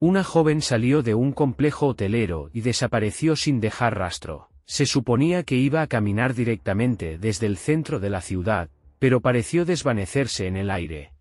Una joven salió de un complejo hotelero y desapareció sin dejar rastro. Se suponía que iba a caminar directamente desde el centro de la ciudad, pero pareció desvanecerse en el aire.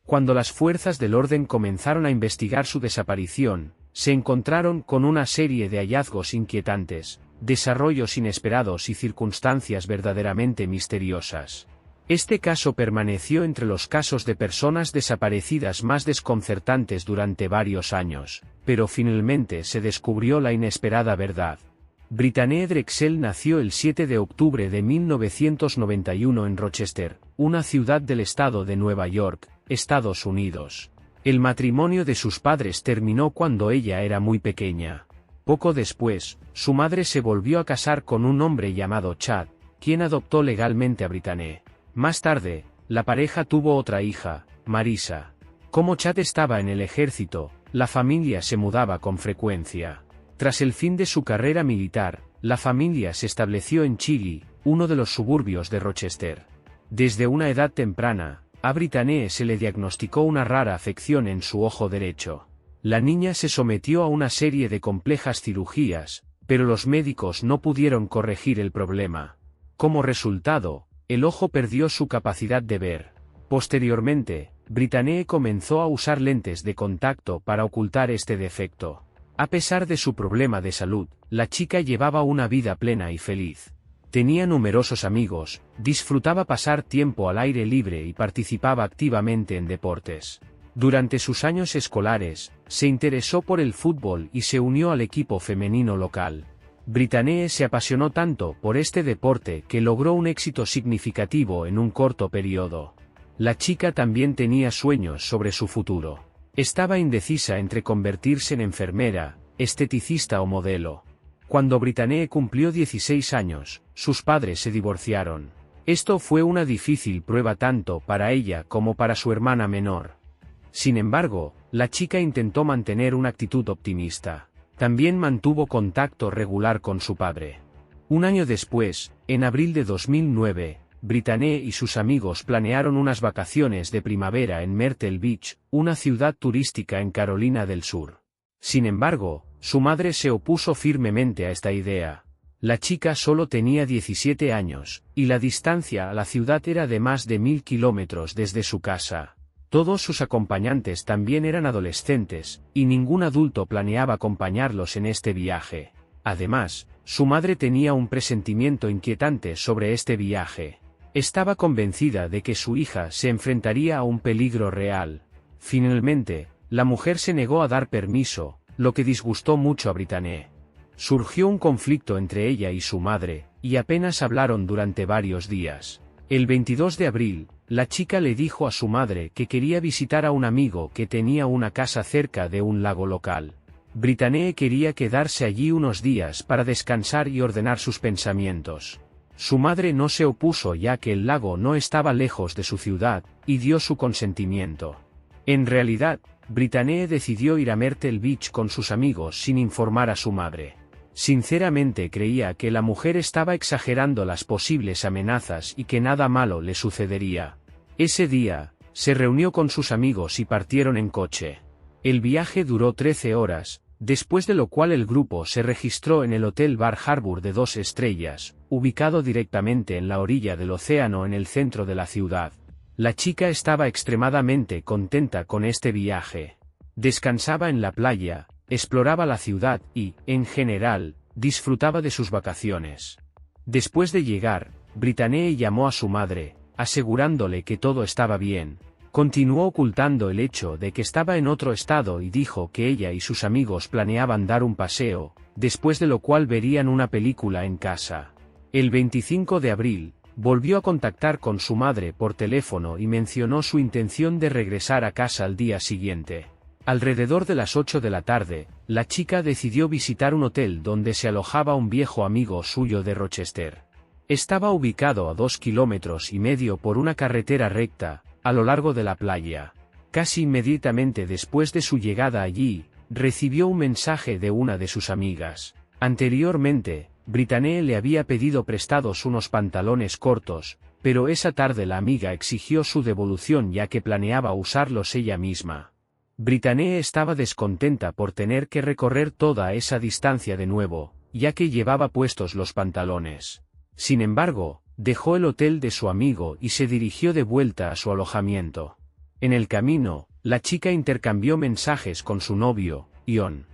Cuando las fuerzas del orden comenzaron a investigar su desaparición, se encontraron con una serie de hallazgos inquietantes, desarrollos inesperados y circunstancias verdaderamente misteriosas. Este caso permaneció entre los casos de personas desaparecidas más desconcertantes durante varios años, pero finalmente se descubrió la inesperada verdad. Brittany Drexel nació el 7 de octubre de 1991 en Rochester, una ciudad del estado de Nueva York, Estados Unidos. El matrimonio de sus padres terminó cuando ella era muy pequeña. Poco después, su madre se volvió a casar con un hombre llamado Chad, quien adoptó legalmente a Brittany. Más tarde, la pareja tuvo otra hija, Marisa. Como Chad estaba en el ejército, la familia se mudaba con frecuencia. Tras el fin de su carrera militar, la familia se estableció en Chile, uno de los suburbios de Rochester. Desde una edad temprana, a Brittany se le diagnosticó una rara afección en su ojo derecho. La niña se sometió a una serie de complejas cirugías, pero los médicos no pudieron corregir el problema. Como resultado, el ojo perdió su capacidad de ver. Posteriormente, Brittany comenzó a usar lentes de contacto para ocultar este defecto. A pesar de su problema de salud, la chica llevaba una vida plena y feliz. Tenía numerosos amigos, disfrutaba pasar tiempo al aire libre y participaba activamente en deportes. Durante sus años escolares, se interesó por el fútbol y se unió al equipo femenino local. Brittany se apasionó tanto por este deporte que logró un éxito significativo en un corto periodo. La chica también tenía sueños sobre su futuro. Estaba indecisa entre convertirse en enfermera, esteticista o modelo. Cuando Brittany cumplió 16 años, sus padres se divorciaron. Esto fue una difícil prueba tanto para ella como para su hermana menor. Sin embargo, la chica intentó mantener una actitud optimista. También mantuvo contacto regular con su padre. Un año después, en abril de 2009, Brittany y sus amigos planearon unas vacaciones de primavera en Myrtle Beach, una ciudad turística en Carolina del Sur. Sin embargo, su madre se opuso firmemente a esta idea. La chica solo tenía 17 años, y la distancia a la ciudad era de más de 1000 kilómetros desde su casa. Todos sus acompañantes también eran adolescentes, y ningún adulto planeaba acompañarlos en este viaje. Además, su madre tenía un presentimiento inquietante sobre este viaje. Estaba convencida de que su hija se enfrentaría a un peligro real. Finalmente, la mujer se negó a dar permiso, lo que disgustó mucho a Brittany. Surgió un conflicto entre ella y su madre, y apenas hablaron durante varios días. El 22 de abril, la chica le dijo a su madre que quería visitar a un amigo que tenía una casa cerca de un lago local. Brittany quería quedarse allí unos días para descansar y ordenar sus pensamientos. Su madre no se opuso ya que el lago no estaba lejos de su ciudad, y dio su consentimiento. En realidad, Brittany decidió ir a Myrtle Beach con sus amigos sin informar a su madre. Sinceramente creía que la mujer estaba exagerando las posibles amenazas y que nada malo le sucedería. Ese día, se reunió con sus amigos y partieron en coche. El viaje duró 13 horas, después de lo cual el grupo se registró en el Hotel Bar Harbor de 2 estrellas, ubicado directamente en la orilla del océano en el centro de la ciudad. La chica estaba extremadamente contenta con este viaje. Descansaba en la playa, exploraba la ciudad y, en general, disfrutaba de sus vacaciones. Después de llegar, Brittany llamó a su madre, asegurándole que todo estaba bien. Continuó ocultando el hecho de que estaba en otro estado y dijo que ella y sus amigos planeaban dar un paseo, después de lo cual verían una película en casa. El 25 de abril, volvió a contactar con su madre por teléfono y mencionó su intención de regresar a casa al día siguiente. Alrededor de las 8 de la tarde, la chica decidió visitar un hotel donde se alojaba un viejo amigo suyo de Rochester. Estaba ubicado a 2,5 kilómetros por una carretera recta, a lo largo de la playa. Casi inmediatamente después de su llegada allí, recibió un mensaje de una de sus amigas. Anteriormente, Brittany le había pedido prestados unos pantalones cortos, pero esa tarde la amiga exigió su devolución ya que planeaba usarlos ella misma. Brittany estaba descontenta por tener que recorrer toda esa distancia de nuevo, ya que llevaba puestos los pantalones. Sin embargo, dejó el hotel de su amigo y se dirigió de vuelta a su alojamiento. En el camino, la chica intercambió mensajes con su novio, Ion.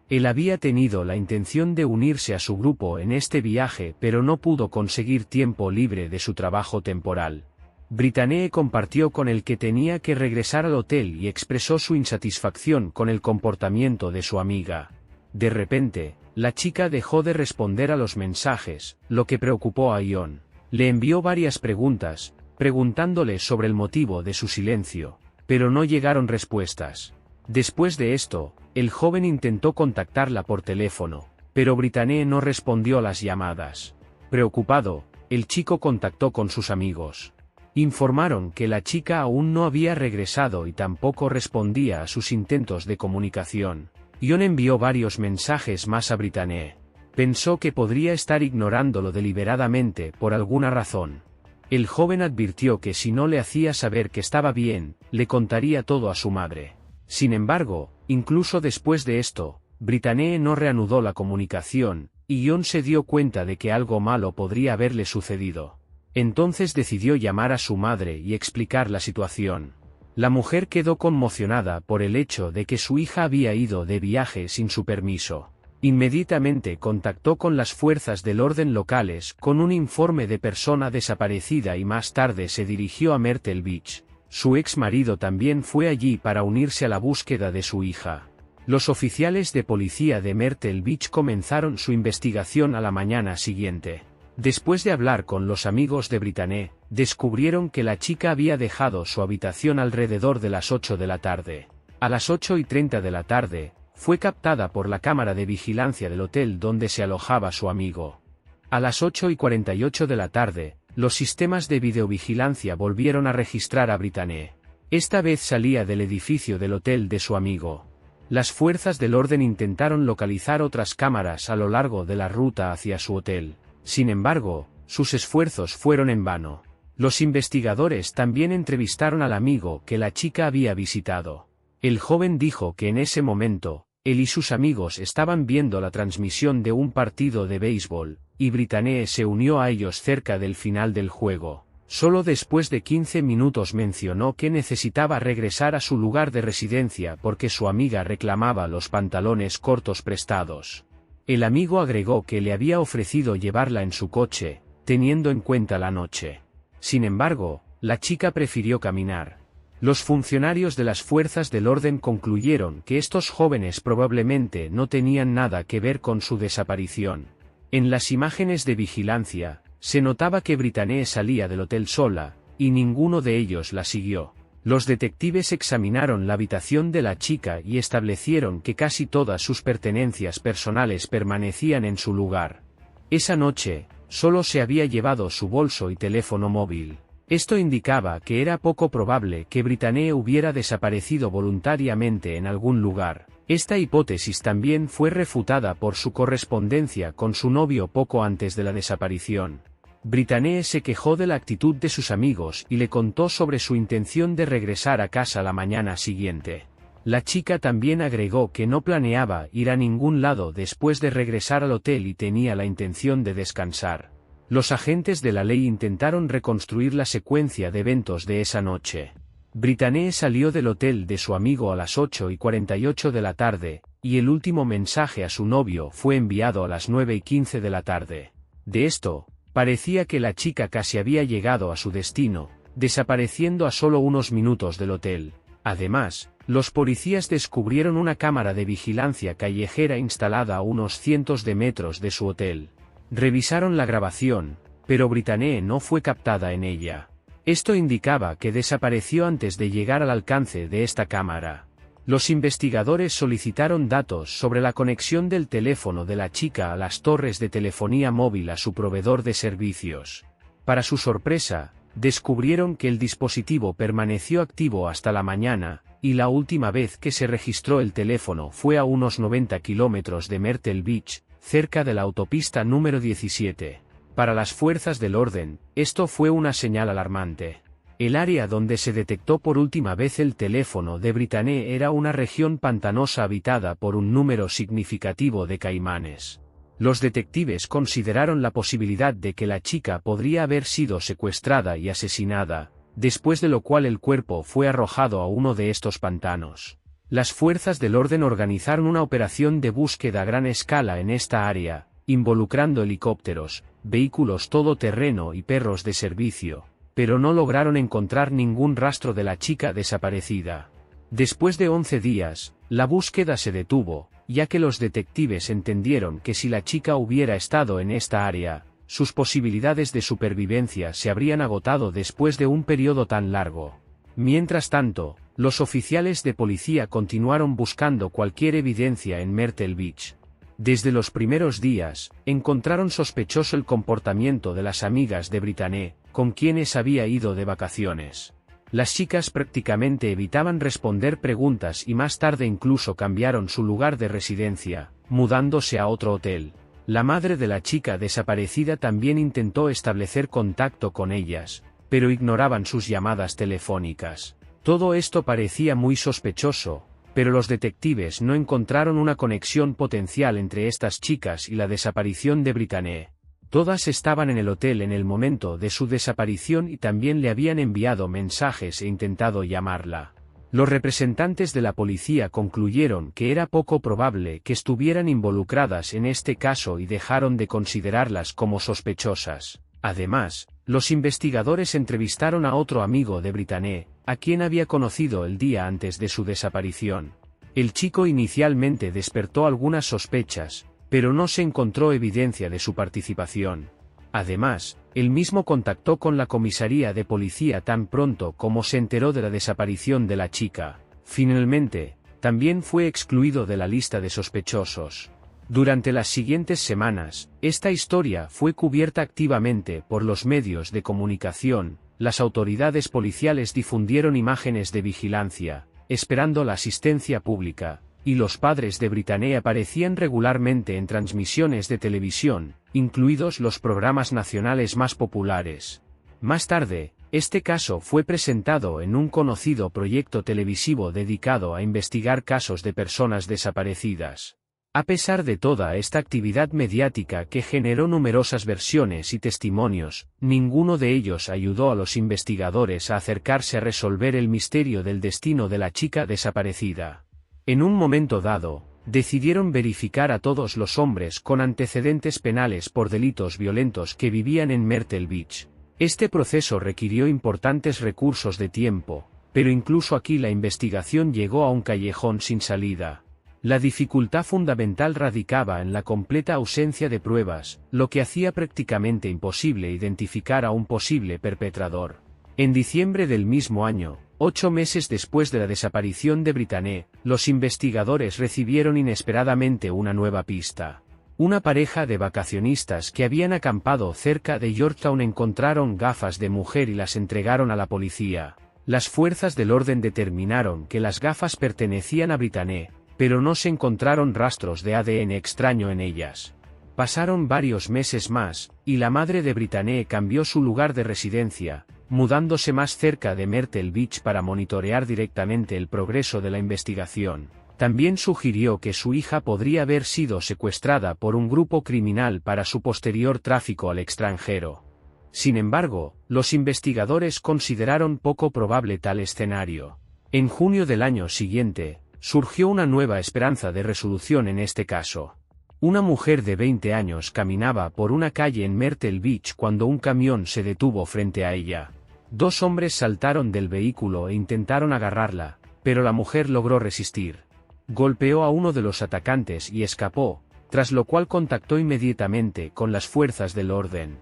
Él había tenido la intención de unirse a su grupo en este viaje, pero no pudo conseguir tiempo libre de su trabajo temporal. Brittany compartió con él que tenía que regresar al hotel y expresó su insatisfacción con el comportamiento de su amiga. De repente, la chica dejó de responder a los mensajes, lo que preocupó a Ion. Le envió varias preguntas, preguntándole sobre el motivo de su silencio, pero no llegaron respuestas. Después de esto, el joven intentó contactarla por teléfono, pero Brittany no respondió a las llamadas. Preocupado, el chico contactó con sus amigos. Informaron que la chica aún no había regresado y tampoco respondía a sus intentos de comunicación. Ion envió varios mensajes más a Brittany. Pensó que podría estar ignorándolo deliberadamente por alguna razón. El joven advirtió que si no le hacía saber que estaba bien, le contaría todo a su madre. Sin embargo, incluso después de esto, Brittany no reanudó la comunicación, y Ion se dio cuenta de que algo malo podría haberle sucedido. Entonces decidió llamar a su madre y explicar la situación. La mujer quedó conmocionada por el hecho de que su hija había ido de viaje sin su permiso. Inmediatamente contactó con las fuerzas del orden locales con un informe de persona desaparecida y más tarde se dirigió a Myrtle Beach. Su ex marido también fue allí para unirse a la búsqueda de su hija. Los oficiales de policía de Myrtle Beach comenzaron su investigación a la mañana siguiente. Después de hablar con los amigos de Brittany, descubrieron que la chica había dejado su habitación alrededor de las 8 de la tarde. A las 8:30 de la tarde, fue captada por la cámara de vigilancia del hotel donde se alojaba su amigo. A las 8:48 de la tarde, los sistemas de videovigilancia volvieron a registrar a Brittany. Esta vez salía del edificio del hotel de su amigo. Las fuerzas del orden intentaron localizar otras cámaras a lo largo de la ruta hacia su hotel. Sin embargo, sus esfuerzos fueron en vano. Los investigadores también entrevistaron al amigo que la chica había visitado. El joven dijo que en ese momento, él y sus amigos estaban viendo la transmisión de un partido de béisbol, y Brittany se unió a ellos cerca del final del juego. Solo después de 15 minutos mencionó que necesitaba regresar a su lugar de residencia porque su amiga reclamaba los pantalones cortos prestados. El amigo agregó que le había ofrecido llevarla en su coche, teniendo en cuenta la noche. Sin embargo, la chica prefirió caminar. Los funcionarios de las fuerzas del orden concluyeron que estos jóvenes probablemente no tenían nada que ver con su desaparición. En las imágenes de vigilancia, se notaba que Brittany salía del hotel sola, y ninguno de ellos la siguió. Los detectives examinaron la habitación de la chica y establecieron que casi todas sus pertenencias personales permanecían en su lugar. Esa noche, solo se había llevado su bolso y teléfono móvil. Esto indicaba que era poco probable que Brittany hubiera desaparecido voluntariamente en algún lugar. Esta hipótesis también fue refutada por su correspondencia con su novio poco antes de la desaparición. Brittany se quejó de la actitud de sus amigos y le contó sobre su intención de regresar a casa la mañana siguiente. La chica también agregó que no planeaba ir a ningún lado después de regresar al hotel y tenía la intención de descansar. Los agentes de la ley intentaron reconstruir la secuencia de eventos de esa noche. Brittany salió del hotel de su amigo a las 8:48 de la tarde, y el último mensaje a su novio fue enviado a las 9:15 de la tarde. De esto, parecía que la chica casi había llegado a su destino, desapareciendo a solo unos minutos del hotel. Además, los policías descubrieron una cámara de vigilancia callejera instalada a unos cientos de metros de su hotel. Revisaron la grabación, pero Brittany no fue captada en ella. Esto indicaba que desapareció antes de llegar al alcance de esta cámara. Los investigadores solicitaron datos sobre la conexión del teléfono de la chica a las torres de telefonía móvil a su proveedor de servicios. Para su sorpresa, descubrieron que el dispositivo permaneció activo hasta la mañana, y la última vez que se registró el teléfono fue a unos 90 kilómetros de Myrtle Beach, cerca de la autopista número 17. Para las fuerzas del orden, esto fue una señal alarmante. El área donde se detectó por última vez el teléfono de Brittany era una región pantanosa habitada por un número significativo de caimanes. Los detectives consideraron la posibilidad de que la chica podría haber sido secuestrada y asesinada, después de lo cual el cuerpo fue arrojado a uno de estos pantanos. Las fuerzas del orden organizaron una operación de búsqueda a gran escala en esta área, involucrando helicópteros, vehículos todoterreno y perros de servicio, pero no lograron encontrar ningún rastro de la chica desaparecida. Después de 11 días, la búsqueda se detuvo, ya que los detectives entendieron que si la chica hubiera estado en esta área, sus posibilidades de supervivencia se habrían agotado después de un periodo tan largo. Mientras tanto, los oficiales de policía continuaron buscando cualquier evidencia en Myrtle Beach. Desde los primeros días, encontraron sospechoso el comportamiento de las amigas de Brittany, con quienes había ido de vacaciones. Las chicas prácticamente evitaban responder preguntas y más tarde incluso cambiaron su lugar de residencia, mudándose a otro hotel. La madre de la chica desaparecida también intentó establecer contacto con ellas, pero ignoraban sus llamadas telefónicas. Todo esto parecía muy sospechoso, pero los detectives no encontraron una conexión potencial entre estas chicas y la desaparición de Brittany. Todas estaban en el hotel en el momento de su desaparición y también le habían enviado mensajes e intentado llamarla. Los representantes de la policía concluyeron que era poco probable que estuvieran involucradas en este caso y dejaron de considerarlas como sospechosas. Además, los investigadores entrevistaron a otro amigo de Brittany, a quien había conocido el día antes de su desaparición. El chico inicialmente despertó algunas sospechas, pero no se encontró evidencia de su participación. Además, él mismo contactó con la comisaría de policía tan pronto como se enteró de la desaparición de la chica. Finalmente, también fue excluido de la lista de sospechosos. Durante las siguientes semanas, esta historia fue cubierta activamente por los medios de comunicación. Las autoridades policiales difundieron imágenes de vigilancia, esperando la asistencia pública, y los padres de Brittany aparecían regularmente en transmisiones de televisión, incluidos los programas nacionales más populares. Más tarde, este caso fue presentado en un conocido proyecto televisivo dedicado a investigar casos de personas desaparecidas. A pesar de toda esta actividad mediática que generó numerosas versiones y testimonios, ninguno de ellos ayudó a los investigadores a acercarse a resolver el misterio del destino de la chica desaparecida. En un momento dado, decidieron verificar a todos los hombres con antecedentes penales por delitos violentos que vivían en Myrtle Beach. Este proceso requirió importantes recursos de tiempo, pero incluso aquí la investigación llegó a un callejón sin salida. La dificultad fundamental radicaba en la completa ausencia de pruebas, lo que hacía prácticamente imposible identificar a un posible perpetrador. En diciembre del mismo año, 8 meses después de la desaparición de Brittany, los investigadores recibieron inesperadamente una nueva pista. Una pareja de vacacionistas que habían acampado cerca de Yorktown encontraron gafas de mujer y las entregaron a la policía. Las fuerzas del orden determinaron que las gafas pertenecían a Brittany, pero no se encontraron rastros de ADN extraño en ellas. Pasaron varios meses más, y la madre de Brittany cambió su lugar de residencia, mudándose más cerca de Myrtle Beach para monitorear directamente el progreso de la investigación. También sugirió que su hija podría haber sido secuestrada por un grupo criminal para su posterior tráfico al extranjero. Sin embargo, los investigadores consideraron poco probable tal escenario. En junio del año siguiente, surgió una nueva esperanza de resolución en este caso. Una mujer de 20 años caminaba por una calle en Myrtle Beach cuando un camión se detuvo frente a ella. 2 hombres saltaron del vehículo e intentaron agarrarla, pero la mujer logró resistir. Golpeó a uno de los atacantes y escapó, tras lo cual contactó inmediatamente con las fuerzas del orden.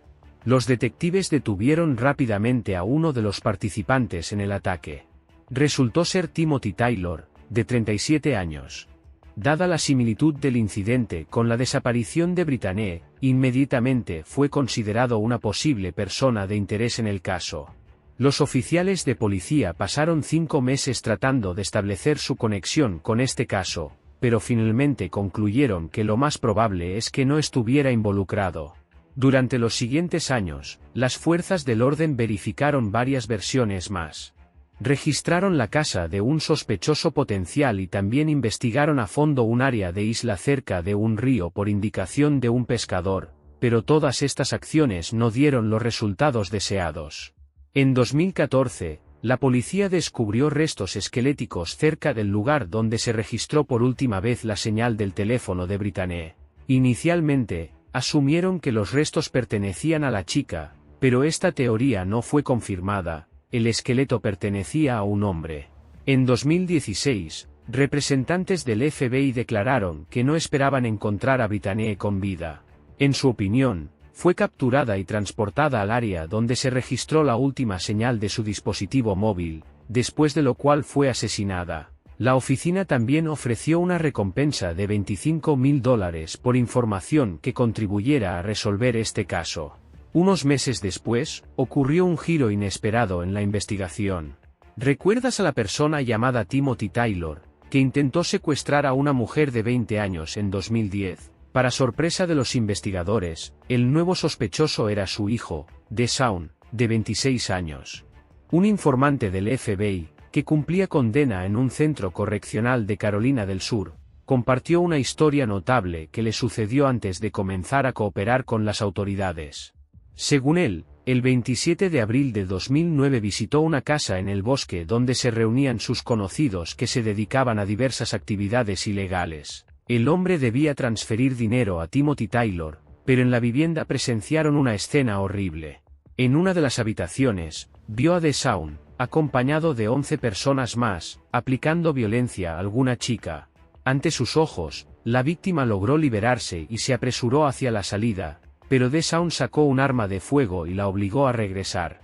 Los detectives detuvieron rápidamente a uno de los participantes en el ataque. Resultó ser Timothy Taylor, de 37 años. Dada la similitud del incidente con la desaparición de Brittany, inmediatamente fue considerado una posible persona de interés en el caso. Los oficiales de policía pasaron 5 meses tratando de establecer su conexión con este caso, pero finalmente concluyeron que lo más probable es que no estuviera involucrado. Durante los siguientes años, las fuerzas del orden verificaron varias versiones más. Registraron la casa de un sospechoso potencial y también investigaron a fondo un área de isla cerca de un río por indicación de un pescador, pero todas estas acciones no dieron los resultados deseados. En 2014, la policía descubrió restos esqueléticos cerca del lugar donde se registró por última vez la señal del teléfono de Brittany. Inicialmente, asumieron que los restos pertenecían a la chica, pero esta teoría no fue confirmada. El esqueleto pertenecía a un hombre. En 2016, representantes del FBI declararon que no esperaban encontrar a Brittany con vida. En su opinión, fue capturada y transportada al área donde se registró la última señal de su dispositivo móvil, después de lo cual fue asesinada. La oficina también ofreció una recompensa de $25.000 por información que contribuyera a resolver este caso. Unos meses después, ocurrió un giro inesperado en la investigación. ¿Recuerdas a la persona llamada Timothy Taylor, que intentó secuestrar a una mujer de 20 años en 2010? Para sorpresa de los investigadores, el nuevo sospechoso era su hijo, Deshaun, de 26 años. Un informante del FBI, que cumplía condena en un centro correccional de Carolina del Sur, compartió una historia notable que le sucedió antes de comenzar a cooperar con las autoridades. Según él, el 27 de abril de 2009 visitó una casa en el bosque donde se reunían sus conocidos que se dedicaban a diversas actividades ilegales. El hombre debía transferir dinero a Timothy Taylor, pero en la vivienda presenciaron una escena horrible. En una de las habitaciones, vio a Deshaun, acompañado de 11 personas más, aplicando violencia a alguna chica. Ante sus ojos, la víctima logró liberarse y se apresuró hacia la salida, pero Deshaun sacó un arma de fuego y la obligó a regresar.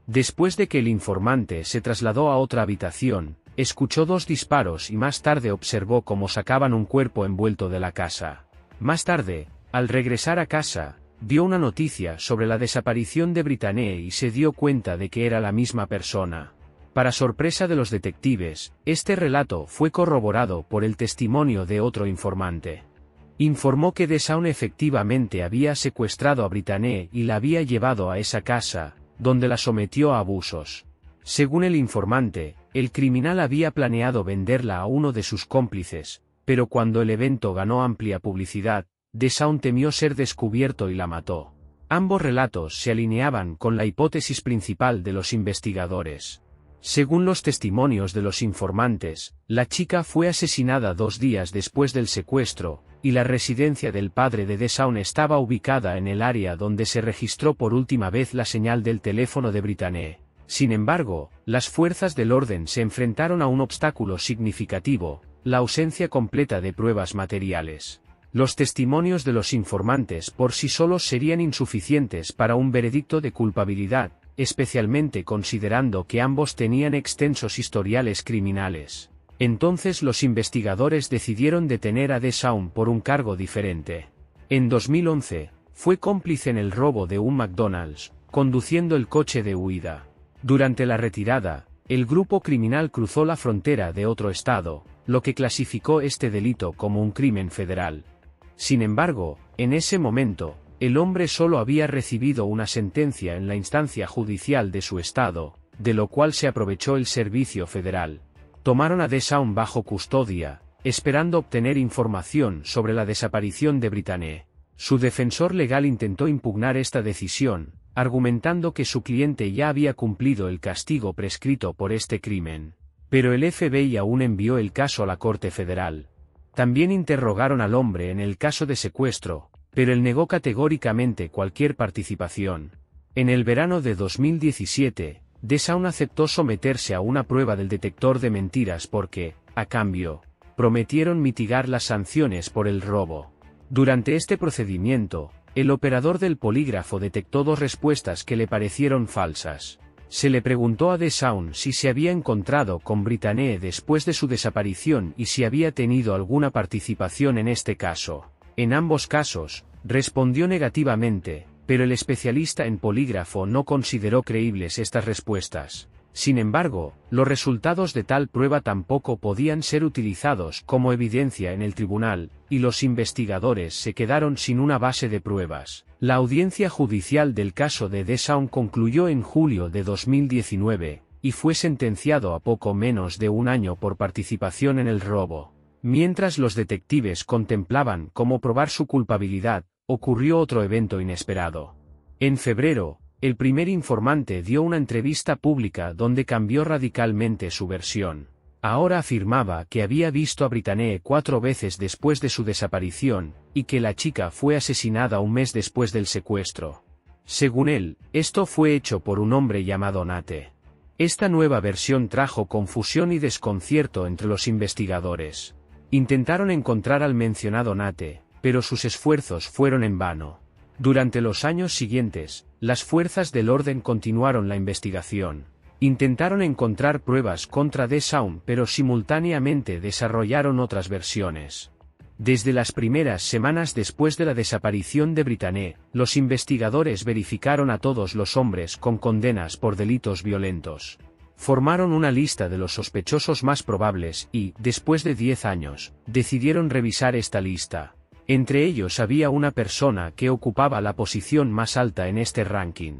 Después de que el informante se trasladó a otra habitación, escuchó 2 disparos y más tarde observó cómo sacaban un cuerpo envuelto de la casa. Más tarde, al regresar a casa, vio una noticia sobre la desaparición de Brittany y se dio cuenta de que era la misma persona. Para sorpresa de los detectives, este relato fue corroborado por el testimonio de otro informante. Informó que Deshaun efectivamente había secuestrado a Brittany y la había llevado a esa casa, donde la sometió a abusos. Según el informante, el criminal había planeado venderla a uno de sus cómplices, pero cuando el evento ganó amplia publicidad, Deshaun temió ser descubierto y la mató. Ambos relatos se alineaban con la hipótesis principal de los investigadores. Según los testimonios de los informantes, la chica fue asesinada 2 días después del secuestro, y la residencia del padre de Deshaun estaba ubicada en el área donde se registró por última vez la señal del teléfono de Brittany. Sin embargo, las fuerzas del orden se enfrentaron a un obstáculo significativo, la ausencia completa de pruebas materiales. Los testimonios de los informantes por sí solos serían insuficientes para un veredicto de culpabilidad, especialmente considerando que ambos tenían extensos historiales criminales. Entonces los investigadores decidieron detener a Deshaun por un cargo diferente. En 2011, fue cómplice en el robo de un McDonald's, conduciendo el coche de huida. Durante la retirada, el grupo criminal cruzó la frontera de otro estado, lo que clasificó este delito como un crimen federal. Sin embargo, en ese momento, el hombre solo había recibido una sentencia en la instancia judicial de su estado, de lo cual se aprovechó el servicio federal. Tomaron a Deshaun bajo custodia, esperando obtener información sobre la desaparición de Brittany. Su defensor legal intentó impugnar esta decisión, argumentando que su cliente ya había cumplido el castigo prescrito por este crimen. Pero el FBI aún envió el caso a la Corte Federal. También interrogaron al hombre en el caso de secuestro, pero él negó categóricamente cualquier participación. En el verano de 2017, Deshaun aceptó someterse a una prueba del detector de mentiras porque, a cambio, prometieron mitigar las sanciones por el robo. Durante este procedimiento, el operador del polígrafo detectó 2 respuestas que le parecieron falsas. Se le preguntó a Deshaun si se había encontrado con Brittany después de su desaparición y si había tenido alguna participación en este caso. En ambos casos, respondió negativamente, pero el especialista en polígrafo no consideró creíbles estas respuestas. Sin embargo, los resultados de tal prueba tampoco podían ser utilizados como evidencia en el tribunal, y los investigadores se quedaron sin una base de pruebas. La audiencia judicial del caso de Dessau concluyó en julio de 2019, y fue sentenciado a poco menos de un año por participación en el robo. Mientras los detectives contemplaban cómo probar su culpabilidad, ocurrió otro evento inesperado. En febrero, el primer informante dio una entrevista pública donde cambió radicalmente su versión. Ahora afirmaba que había visto a Britney 4 veces después de su desaparición, y que la chica fue asesinada un mes después del secuestro. Según él, esto fue hecho por un hombre llamado Nate. Esta nueva versión trajo confusión y desconcierto entre los investigadores. Intentaron encontrar al mencionado Nate, pero sus esfuerzos fueron en vano. Durante los años siguientes, las fuerzas del orden continuaron la investigación. Intentaron encontrar pruebas contra Dessau, pero simultáneamente desarrollaron otras versiones. Desde las primeras semanas después de la desaparición de Britney, los investigadores verificaron a todos los hombres con condenas por delitos violentos. Formaron una lista de los sospechosos más probables y, después de 10 años, decidieron revisar esta lista. Entre ellos había una persona que ocupaba la posición más alta en este ranking: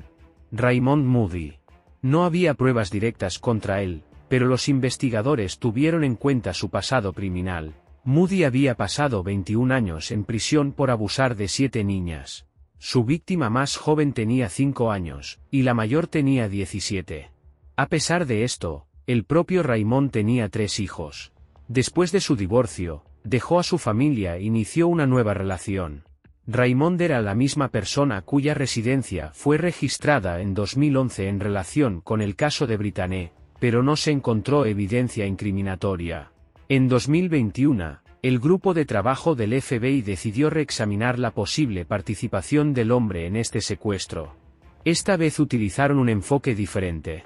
Raymond Moody. No había pruebas directas contra él, pero los investigadores tuvieron en cuenta su pasado criminal. Moody había pasado 21 años en prisión por abusar de 7 niñas. Su víctima más joven tenía 5 años, y la mayor tenía 17. A pesar de esto, el propio Raymond tenía 3 hijos. Después de su divorcio, dejó a su familia e inició una nueva relación. Raymond era la misma persona cuya residencia fue registrada en 2011 en relación con el caso de Britney, pero no se encontró evidencia incriminatoria. En 2021, el grupo de trabajo del FBI decidió reexaminar la posible participación del hombre en este secuestro. Esta vez utilizaron un enfoque diferente.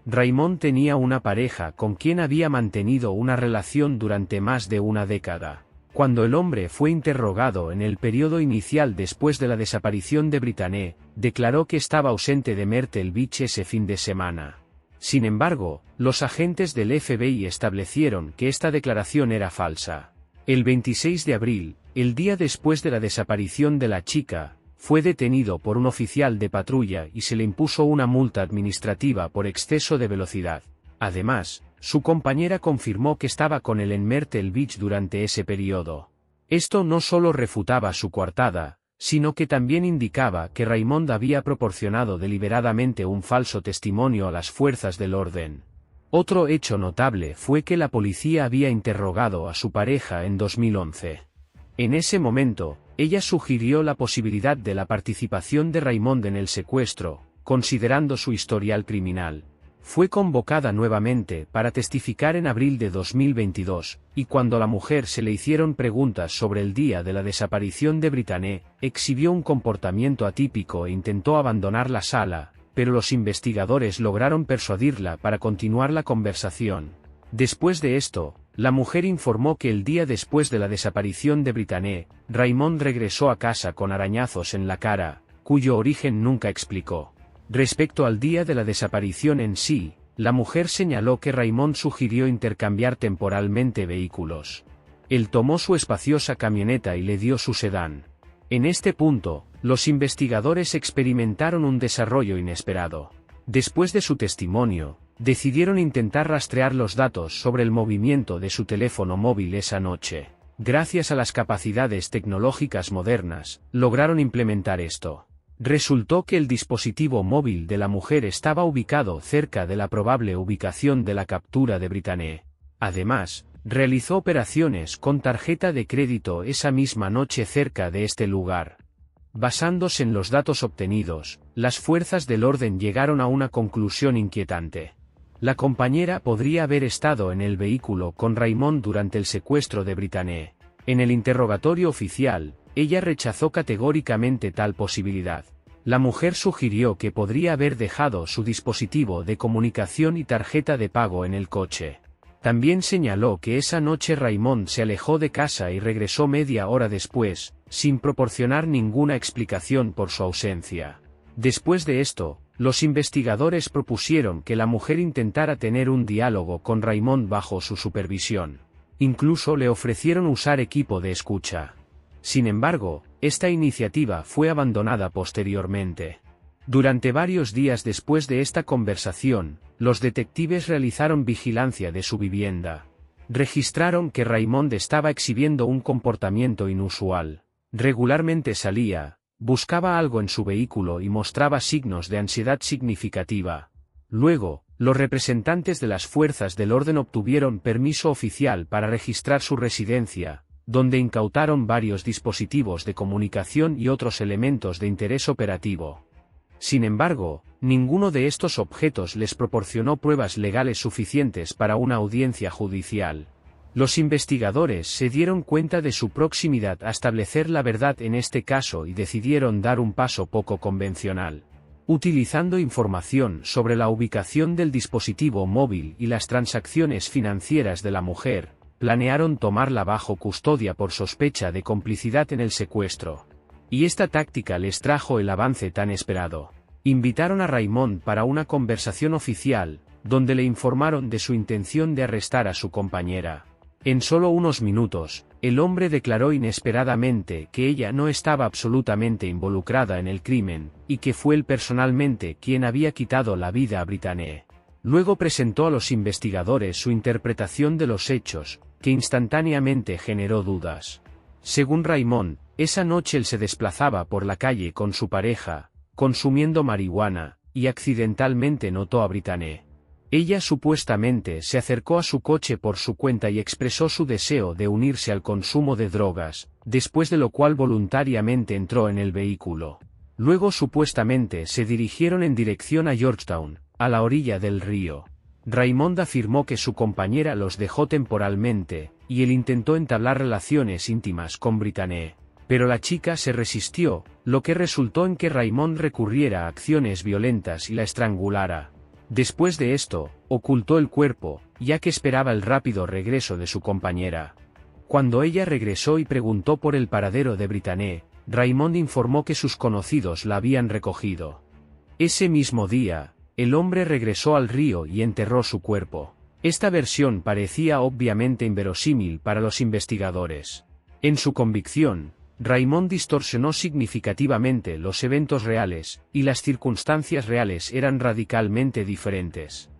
Raymond tenía una pareja con quien había mantenido una relación durante más de una década. Cuando el hombre fue interrogado en el periodo inicial después de la desaparición de Britney, declaró que estaba ausente de Myrtle Beach ese fin de semana. Sin embargo, los agentes del FBI establecieron que esta declaración era falsa. El 26 de abril, el día después de la desaparición de la chica, fue detenido por un oficial de patrulla y se le impuso una multa administrativa por exceso de velocidad. Además, su compañera confirmó que estaba con él en Myrtle Beach durante ese periodo. Esto no solo refutaba su coartada, sino que también indicaba que Raymond había proporcionado deliberadamente un falso testimonio a las fuerzas del orden. Otro hecho notable fue que la policía había interrogado a su pareja en 2011. En ese momento, ella sugirió la posibilidad de la participación de Raymond en el secuestro, considerando su historial criminal. Fue convocada nuevamente para testificar en abril de 2022, y cuando a la mujer se le hicieron preguntas sobre el día de la desaparición de Britney, exhibió un comportamiento atípico e intentó abandonar la sala, pero los investigadores lograron persuadirla para continuar la conversación. Después de esto, la mujer informó que el día después de la desaparición de Britney, Raymond regresó a casa con arañazos en la cara, cuyo origen nunca explicó. Respecto al día de la desaparición en sí, la mujer señaló que Raymond sugirió intercambiar temporalmente vehículos. Él tomó su espaciosa camioneta y le dio su sedán. En este punto, los investigadores experimentaron un desarrollo inesperado. Después de su testimonio, decidieron intentar rastrear los datos sobre el movimiento de su teléfono móvil esa noche. Gracias a las capacidades tecnológicas modernas, lograron implementar esto. Resultó que el dispositivo móvil de la mujer estaba ubicado cerca de la probable ubicación de la captura de Britney. Además, realizó operaciones con tarjeta de crédito esa misma noche cerca de este lugar. Basándose en los datos obtenidos, las fuerzas del orden llegaron a una conclusión inquietante. La compañera podría haber estado en el vehículo con Raymond durante el secuestro de Britney. En el interrogatorio oficial, ella rechazó categóricamente tal posibilidad. La mujer sugirió que podría haber dejado su dispositivo de comunicación y tarjeta de pago en el coche. También señaló que esa noche Raymond se alejó de casa y regresó media hora después, sin proporcionar ninguna explicación por su ausencia. Después de esto, los investigadores propusieron que la mujer intentara tener un diálogo con Raymond bajo su supervisión. Incluso le ofrecieron usar equipo de escucha. Sin embargo, esta iniciativa fue abandonada posteriormente. Durante varios días después de esta conversación, los detectives realizaron vigilancia de su vivienda. Registraron que Raymond estaba exhibiendo un comportamiento inusual. Regularmente salía, buscaba algo en su vehículo y mostraba signos de ansiedad significativa. Luego, los representantes de las fuerzas del orden obtuvieron permiso oficial para registrar su residencia, donde incautaron varios dispositivos de comunicación y otros elementos de interés operativo. Sin embargo, ninguno de estos objetos les proporcionó pruebas legales suficientes para una audiencia judicial. Los investigadores se dieron cuenta de su proximidad a establecer la verdad en este caso y decidieron dar un paso poco convencional. Utilizando información sobre la ubicación del dispositivo móvil y las transacciones financieras de la mujer, planearon tomarla bajo custodia por sospecha de complicidad en el secuestro. Y esta táctica les trajo el avance tan esperado. Invitaron a Raymond para una conversación oficial, donde le informaron de su intención de arrestar a su compañera. En solo unos minutos, el hombre declaró inesperadamente que ella no estaba absolutamente involucrada en el crimen, y que fue él personalmente quien había quitado la vida a Brittany. Luego presentó a los investigadores su interpretación de los hechos, que instantáneamente generó dudas. Según Raymond, esa noche él se desplazaba por la calle con su pareja, consumiendo marihuana, y accidentalmente notó a Brittany. Ella supuestamente se acercó a su coche por su cuenta y expresó su deseo de unirse al consumo de drogas, después de lo cual voluntariamente entró en el vehículo. Luego supuestamente se dirigieron en dirección a Georgetown, a la orilla del río. Raymond afirmó que su compañera los dejó temporalmente, y él intentó entablar relaciones íntimas con Brittany. Pero la chica se resistió, lo que resultó en que Raymond recurriera a acciones violentas y la estrangulara. Después de esto, ocultó el cuerpo, ya que esperaba el rápido regreso de su compañera. Cuando ella regresó y preguntó por el paradero de Brittany, Raymond informó que sus conocidos la habían recogido. Ese mismo día, el hombre regresó al río y enterró su cuerpo. Esta versión parecía obviamente inverosímil para los investigadores. En su convicción, Raymond distorsionó significativamente los eventos reales, y las circunstancias reales eran radicalmente diferentes.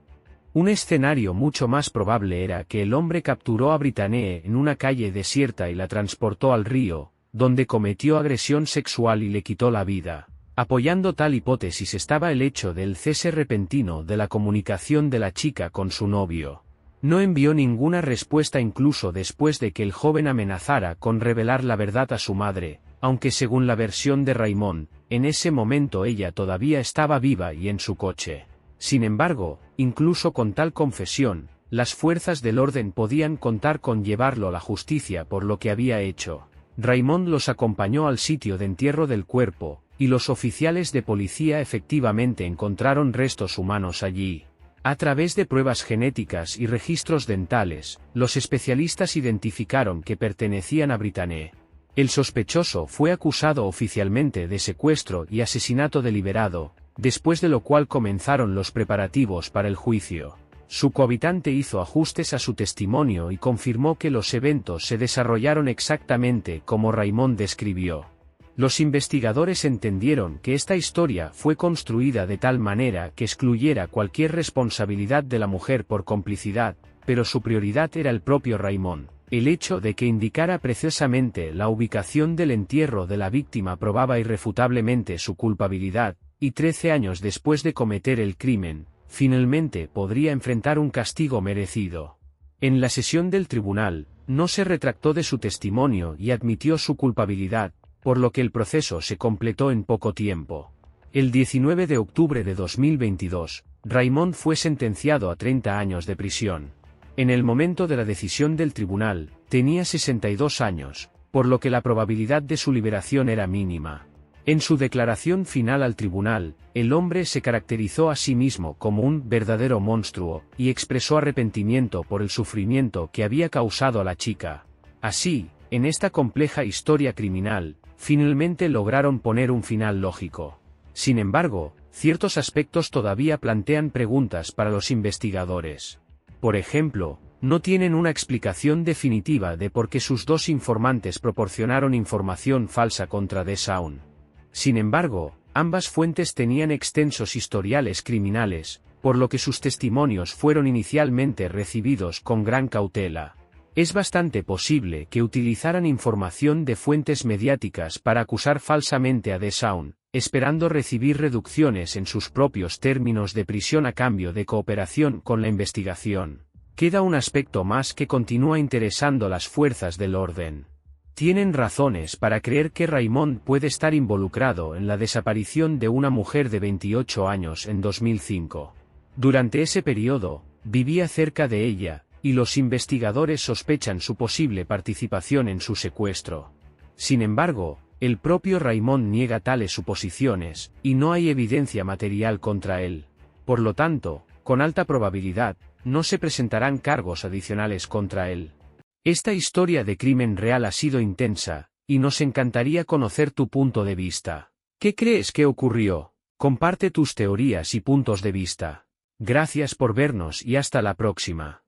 Un escenario mucho más probable era que el hombre capturó a Brittany en una calle desierta y la transportó al río, donde cometió agresión sexual y le quitó la vida. Apoyando tal hipótesis estaba el hecho del cese repentino de la comunicación de la chica con su novio. No envió ninguna respuesta incluso después de que el joven amenazara con revelar la verdad a su madre, aunque según la versión de Raymond, en ese momento ella todavía estaba viva y en su coche. Sin embargo, incluso con tal confesión, las fuerzas del orden podían contar con llevarlo a la justicia por lo que había hecho. Raymond los acompañó al sitio de entierro del cuerpo, y los oficiales de policía efectivamente encontraron restos humanos allí. A través de pruebas genéticas y registros dentales, los especialistas identificaron que pertenecían a Brittany. El sospechoso fue acusado oficialmente de secuestro y asesinato deliberado, después de lo cual comenzaron los preparativos para el juicio. Su cohabitante hizo ajustes a su testimonio y confirmó que los eventos se desarrollaron exactamente como Raymond describió. Los investigadores entendieron que esta historia fue construida de tal manera que excluyera cualquier responsabilidad de la mujer por complicidad, pero su prioridad era el propio Raymond. El hecho de que indicara precisamente la ubicación del entierro de la víctima probaba irrefutablemente su culpabilidad, y 13 años después de cometer el crimen, finalmente podría enfrentar un castigo merecido. En la sesión del tribunal, no se retractó de su testimonio y admitió su culpabilidad, por lo que el proceso se completó en poco tiempo. El 19 de octubre de 2022, Raymond fue sentenciado a 30 años de prisión. En el momento de la decisión del tribunal, tenía 62 años, por lo que la probabilidad de su liberación era mínima. En su declaración final al tribunal, el hombre se caracterizó a sí mismo como un verdadero monstruo, y expresó arrepentimiento por el sufrimiento que había causado a la chica. Así, en esta compleja historia criminal, finalmente lograron poner un final lógico. Sin embargo, ciertos aspectos todavía plantean preguntas para los investigadores. Por ejemplo, No tienen una explicación definitiva de por qué sus dos informantes proporcionaron información falsa contra The Sound. Sin embargo, ambas fuentes tenían extensos historiales criminales, por lo que sus testimonios fueron inicialmente recibidos con gran cautela. Es bastante posible que utilizaran información de fuentes mediáticas para acusar falsamente a The Sound, esperando recibir reducciones en sus propios términos de prisión a cambio de cooperación con la investigación. Queda un aspecto más que continúa interesando a las fuerzas del orden. Tienen razones para creer que Raymond puede estar involucrado en la desaparición de una mujer de 28 años en 2005. Durante ese periodo, vivía cerca de ella, y los investigadores sospechan su posible participación en su secuestro. Sin embargo, el propio Raymond niega tales suposiciones, y no hay evidencia material contra él. Por lo tanto, con alta probabilidad, no se presentarán cargos adicionales contra él. Esta historia de crimen real ha sido intensa, y nos encantaría conocer tu punto de vista. ¿Qué crees que ocurrió? Comparte tus teorías y puntos de vista. Gracias por vernos y hasta la próxima.